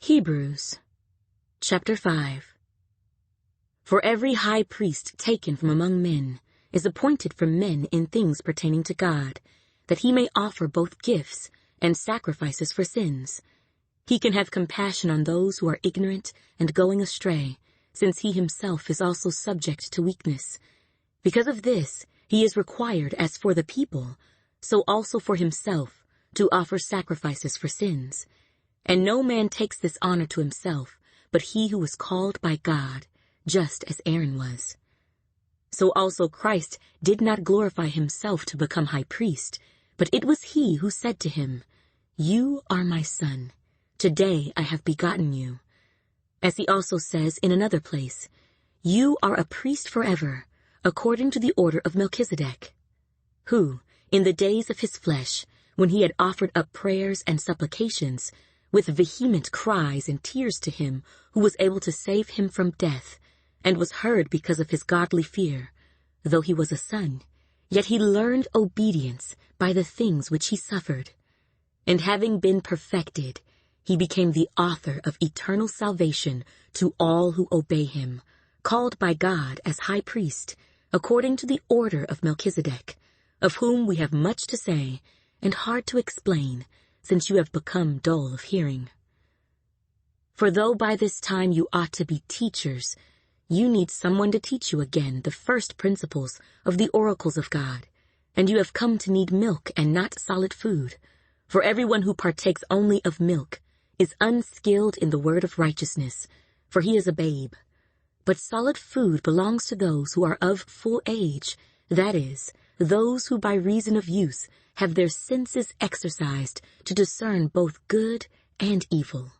Hebrews chapter 5. For every high priest taken from among men is appointed from men in things pertaining to God, that he may offer both gifts and sacrifices for sins. He can have compassion on those who are ignorant and going astray, since he himself is also subject to weakness. Because of this, he is required, as for the people, so also for himself, to offer sacrifices for sins. And no man takes this honor to himself, but he who is called by God, just as Aaron was. So also Christ did not glorify himself to become high priest, but it was he who said to him, "You are my son. Today I have begotten you." As he also says in another place, "You are a priest forever, according to the order of Melchizedek," who, in the days of his flesh, when he had offered up prayers and supplications, with vehement cries and tears to him who was able to save him from death, and was heard because of his godly fear, though he was a son, yet he learned obedience by the things which he suffered. And having been perfected, he became the author of eternal salvation to all who obey him, called by God as high priest, according to the order of Melchizedek, of whom we have much to say and hard to explain, since you have become dull of hearing. For though by this time you ought to be teachers, you need someone to teach you again the first principles of the oracles of God, and you have come to need milk and not solid food. For everyone who partakes only of milk is unskilled in the word of righteousness, for he is a babe. But solid food belongs to those who are of full age, that is, those who by reason of use have their senses exercised to discern both good and evil.